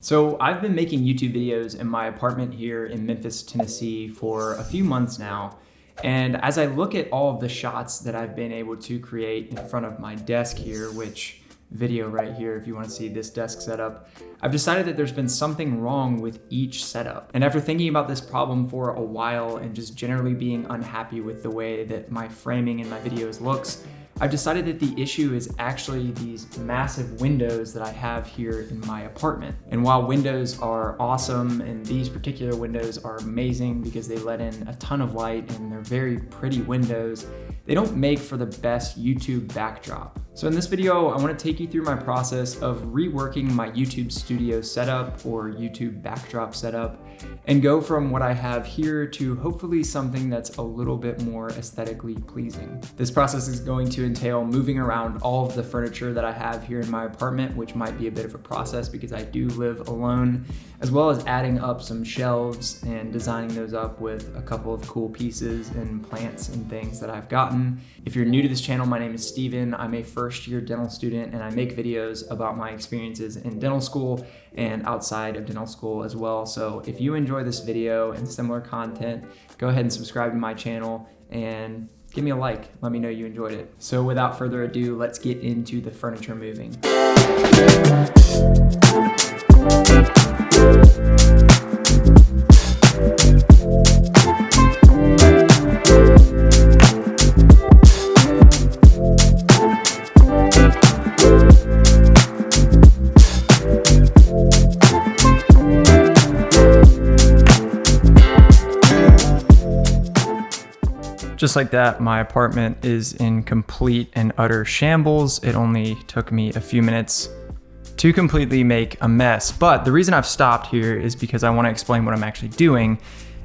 So I've been making YouTube videos in my apartment here in Memphis, Tennessee for a few months now. And as I look at all of the shots that I've been able to create in front of my desk here, which video right here, if you want to see this desk setup, I've decided that there's been something wrong with each setup. And after thinking about this problem for a while and just generally being unhappy with the way that my framing in my videos looks, I've decided that the issue is actually these massive windows that I have here in my apartment. And while windows are awesome, and these particular windows are amazing because they let in a ton of light and they're very pretty windows, they don't make for the best YouTube backdrop. So in this video, I want to take you through my process of reworking my YouTube studio setup or YouTube backdrop setup and go from what I have here to hopefully something that's a little bit more aesthetically pleasing. This process is going to entail moving around all of the furniture that I have here in my apartment, which might be a bit of a process because I do live alone, as well as adding up some shelves and designing those up with a couple of cool pieces and plants and things that I've gotten. If you're new to this channel, my name is Steven. I'm a first-year dental student and I make videos about my experiences in dental school and outside of dental school as well. So if you enjoy this video and similar content, go ahead and subscribe to my channel and give me a like. Let me know you enjoyed it. So without further ado, let's get into the furniture moving. Just like that, my apartment is in complete and utter shambles. It only took me a few minutes to completely make a mess. But the reason I've stopped here is because I want to explain what I'm actually doing.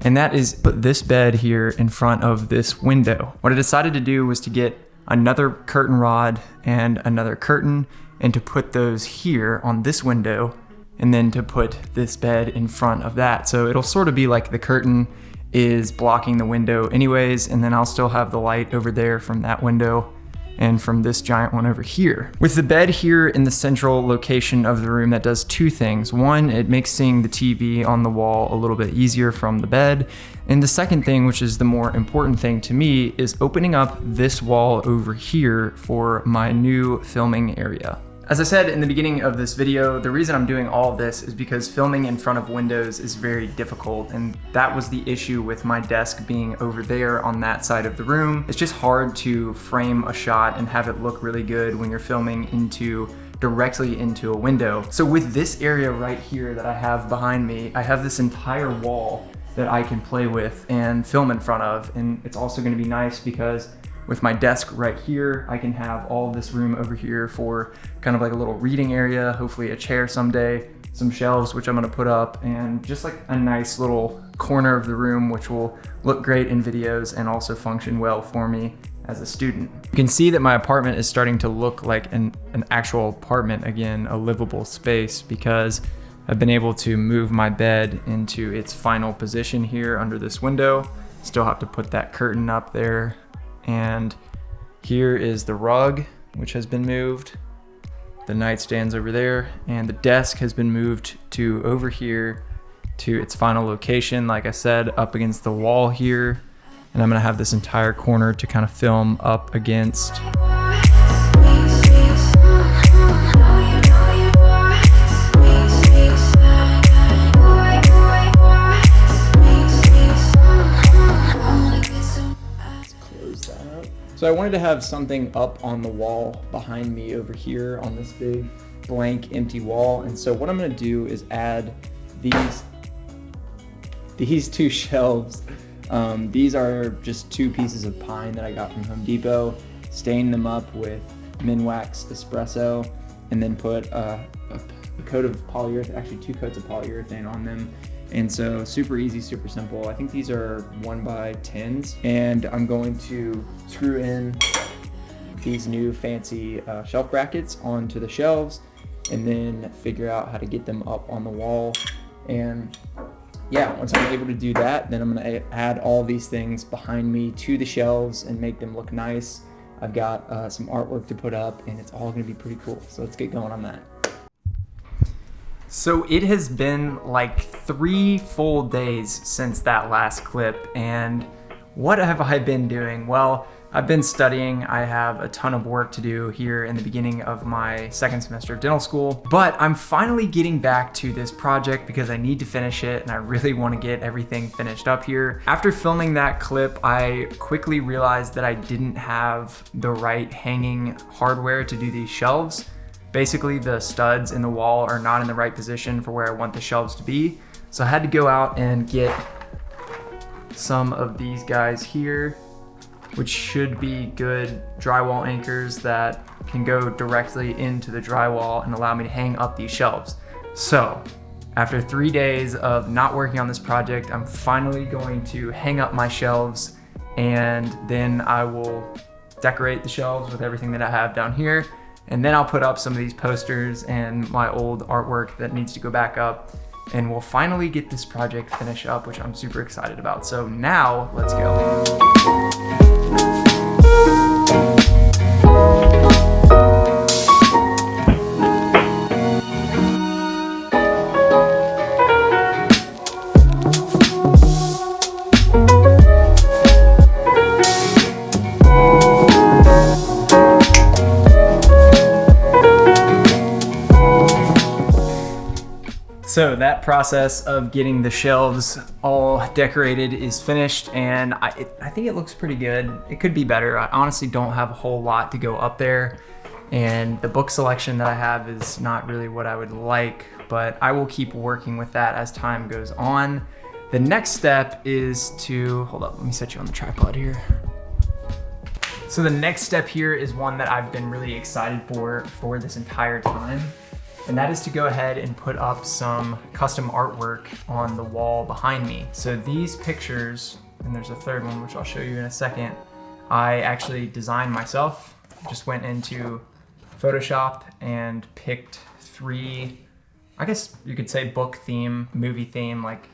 And that is put this bed here in front of this window. What I decided to do was to get another curtain rod and another curtain and to put those here on this window and then to put this bed in front of that. So it'll sort of be like the curtain is blocking the window anyways, and then I'll still have the light over there from that window and from this giant one over here. With the bed here in the central location of the room, that does two things. One, it makes seeing the TV on the wall a little bit easier from the bed. And the second thing, which is the more important thing to me, is opening up this wall over here for my new filming area. As I said in the beginning of this video, the reason I'm doing all of this is because filming in front of windows is very difficult, and that was the issue with my desk being over there on that side of the room. It's just hard to frame a shot and have it look really good when you're filming directly into a window. So with this area right here that I have behind me, I have this entire wall that I can play with and film in front of, and it's also going to be nice because with my desk right here, I can have all of this room over here for kind of like a little reading area, hopefully a chair someday, some shelves, which I'm gonna put up, and just like a nice little corner of the room, which will look great in videos and also function well for me as a student. You can see that my apartment is starting to look like an actual apartment again, a livable space, because I've been able to move my bed into its final position here under this window. Still have to put that curtain up there. And here is the rug, which has been moved. The nightstand's over there, and the desk has been moved to over here to its final location, like I said, up against the wall here. And I'm gonna have this entire corner to kind of film up against. So I wanted to have something up on the wall behind me over here on this big blank empty wall. And so what I'm gonna do is add these two shelves. These are just two pieces of pine that I got from Home Depot, stain them up with Minwax espresso, and then put a coat of polyurethane, actually 2 coats of polyurethane on them. And so super easy, super simple. I think these are 1x10s, and I'm going to screw in these new fancy shelf brackets onto the shelves and then figure out how to get them up on the wall. And yeah, once I'm able to do that, then I'm gonna add all these things behind me to the shelves and make them look nice. I've got some artwork to put up and it's all gonna be pretty cool. So let's get going on that. So it has been like 3 full days since that last clip, and what have I been doing? Well, I've been studying. I have a ton of work to do here in the beginning of my second semester of dental school, but I'm finally getting back to this project because I need to finish it and I really want to get everything finished up here. After filming that clip, I quickly realized that I didn't have the right hanging hardware to do these shelves. Basically, the studs in the wall are not in the right position for where I want the shelves to be. So I had to go out and get some of these guys here, which should be good drywall anchors that can go directly into the drywall and allow me to hang up these shelves. So after 3 days of not working on this project, I'm finally going to hang up my shelves, and then I will decorate the shelves with everything that I have down here. And then I'll put up some of these posters and my old artwork that needs to go back up, and we'll finally get this project finished up, which I'm super excited about. So now let's go. So that process of getting the shelves all decorated is finished, and I think it looks pretty good. It could be better. I honestly don't have a whole lot to go up there, and the book selection that I have is not really what I would like, but I will keep working with that as time goes on. The next step is to, hold up, let me set you on the tripod here. So the next step here is one that I've been really excited for this entire time. And that is to go ahead and put up some custom artwork on the wall behind me. So these pictures, and there's a third one, which I'll show you in a second, I actually designed myself. Just went into Photoshop and picked 3, I guess you could say book theme, movie theme, like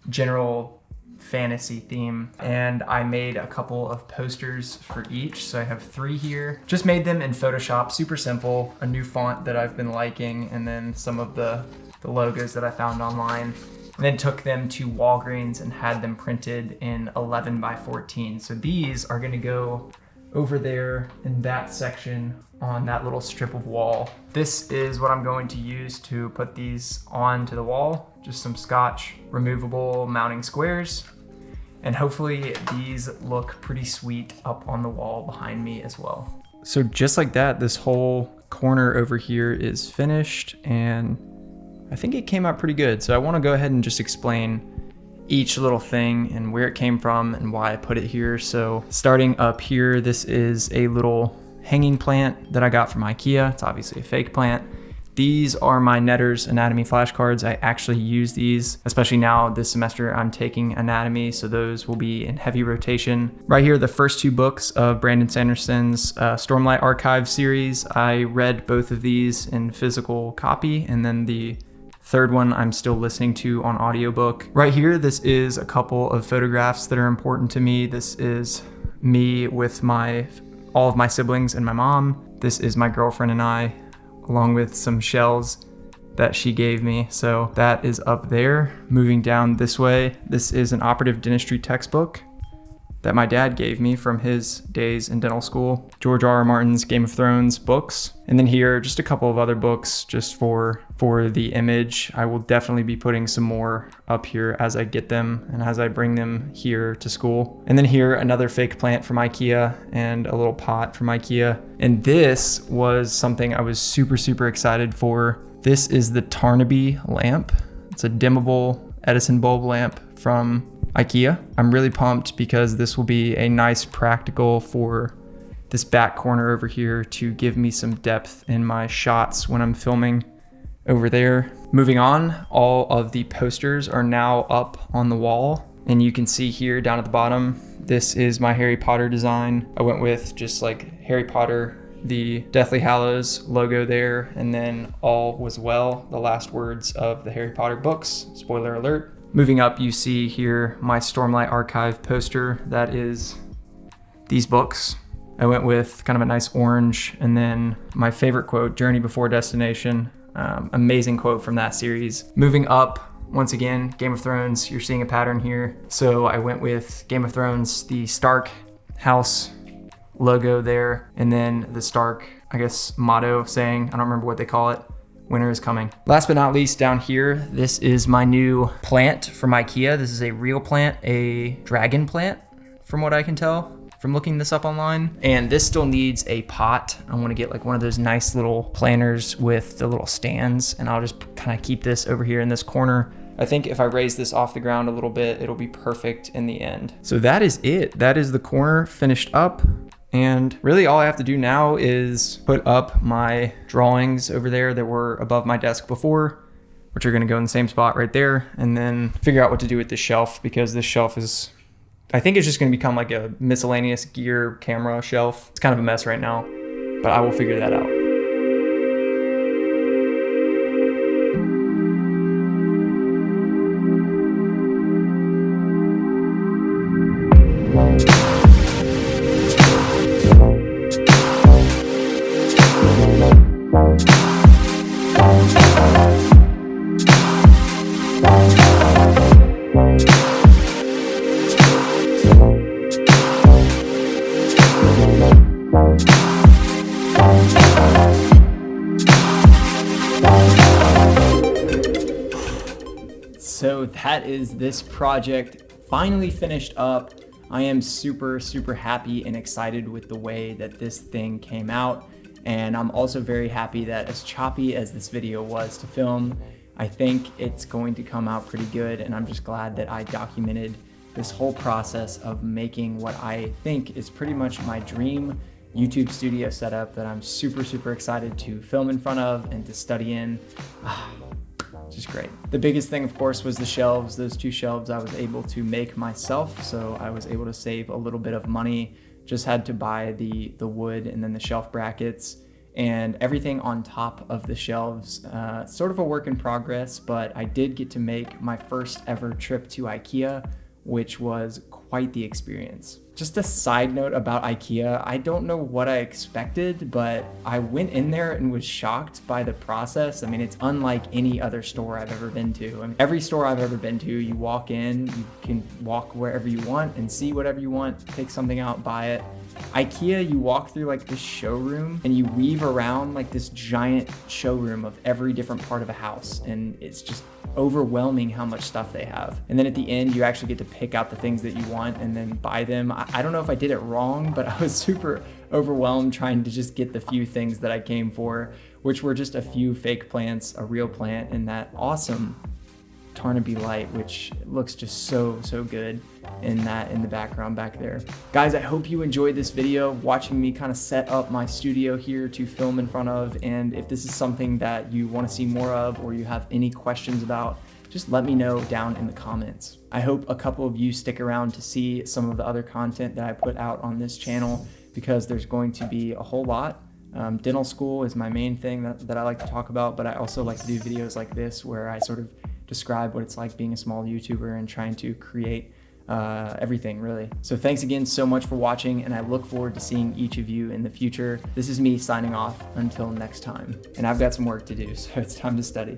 general fantasy theme, and I made a couple of posters for each. So I have 3 here. Just made them in Photoshop, super simple, a new font that I've been liking, and then some of the logos that I found online. And then took them to Walgreens and had them printed in 11 by 14. So these are gonna go over there in that section on that little strip of wall. This is what I'm going to use to put these onto the wall. Just some Scotch removable mounting squares. And hopefully these look pretty sweet up on the wall behind me as well. So just like that, this whole corner over here is finished, and I think it came out pretty good. So I want to go ahead and just explain each little thing and where it came from and why I put it here. So starting up here, this is a little hanging plant that I got from IKEA. It's obviously a fake plant. These are my Netter's anatomy flashcards. I actually use these, especially now this semester I'm taking anatomy, so those will be in heavy rotation. Right here, the first 2 books of Brandon Sanderson's Stormlight Archive series. I read both of these in physical copy, and then the third one I'm still listening to on audiobook. Right here, this is a couple of photographs that are important to me. This is me with all of my siblings and my mom. This is my girlfriend and I, along with some shells that she gave me. So that is up there. Moving down this way, this is an operative dentistry textbook that my dad gave me from his days in dental school. George R.R. Martin's Game of Thrones books. And then here, just a couple of other books just for the image. I will definitely be putting some more up here as I get them and as I bring them here to school. And then here, another fake plant from IKEA and a little pot from IKEA. And this was something I was super, super excited for. This is the Tarnaby lamp. It's a dimmable Edison bulb lamp from IKEA. I'm really pumped because this will be a nice practical for this back corner over here to give me some depth in my shots when I'm filming over there. Moving on, all of the posters are now up on the wall, and you can see here down at the bottom, this is my Harry Potter design. I went with just like Harry Potter, the Deathly Hallows logo there, and then all was well, the last words of the Harry Potter books, spoiler alert. Moving up, you see here my Stormlight Archive poster. That is these books. I went with kind of a nice orange, and then my favorite quote, Journey Before Destination. Amazing quote from that series. Moving up, once again, Game of Thrones, you're seeing a pattern here. So I went with Game of Thrones, the Stark house logo there, and then the Stark, I guess, motto saying, I don't remember what they call it, winter is coming. Last but not least, down here, this is my new plant from IKEA. This is a real plant, a dragon plant, from what I can tell from looking this up online. And this still needs a pot. I want to get like one of those nice little planters with the little stands, and I'll just kind of keep this over here in this corner. I think if I raise this off the ground a little bit, it'll be perfect in the end. So that is it. That is the corner finished up. And really all I have to do now is put up my drawings over there that were above my desk before, which are gonna go in the same spot right there, and then figure out what to do with this shelf, because this shelf is, I think it's just gonna become like a miscellaneous gear camera shelf. It's kind of a mess right now, but I will figure that out. So that is this project finally finished up. I am super happy and excited with the way that this thing came out. And I'm also very happy that as choppy as this video was to film, I think it's going to come out pretty good. And I'm just glad that I documented this whole process of making what I think is pretty much my dream YouTube studio setup that I'm super excited to film in front of and to study in. Just great. The biggest thing, of course, was the shelves. Those 2 shelves I was able to make myself, so I was able to save a little bit of money. Just had to buy the wood and then the shelf brackets, and everything on top of the shelves. Sort of a work in progress, but I did get to make my first ever trip to IKEA, which was quite the experience. Just a side note about IKEA, I don't know what I expected, but I went in there and was shocked by the process. I mean, it's unlike any other store I've ever been to. I mean, every store I've ever been to, you walk in, you can walk wherever you want and see whatever you want, pick something out, buy it. IKEA, you walk through like this showroom and you weave around like this giant showroom of every different part of a house, and it's just overwhelming how much stuff they have. And then at the end, you actually get to pick out the things that you want and then buy them. I don't know if I did it wrong, but I was super overwhelmed trying to just get the few things that I came for, which were just a few fake plants, a real plant, and that awesome Tarnaby light, which looks just so good in the background back there. Guys, I hope you enjoyed this video, watching me kind of set up my studio here to film in front of. And if this is something that you want to see more of, or you have any questions about, just let me know down in the comments. I hope a couple of you stick around to see some of the other content that I put out on this channel, because there's going to be a whole lot. Dental school is my main thing that I like to talk about, but I also like to do videos like this where I sort of describe what it's like being a small YouTuber and trying to create everything, really. So thanks again so much for watching, and I look forward to seeing each of you in the future. This is me signing off until next time, and I've got some work to do, so it's time to study.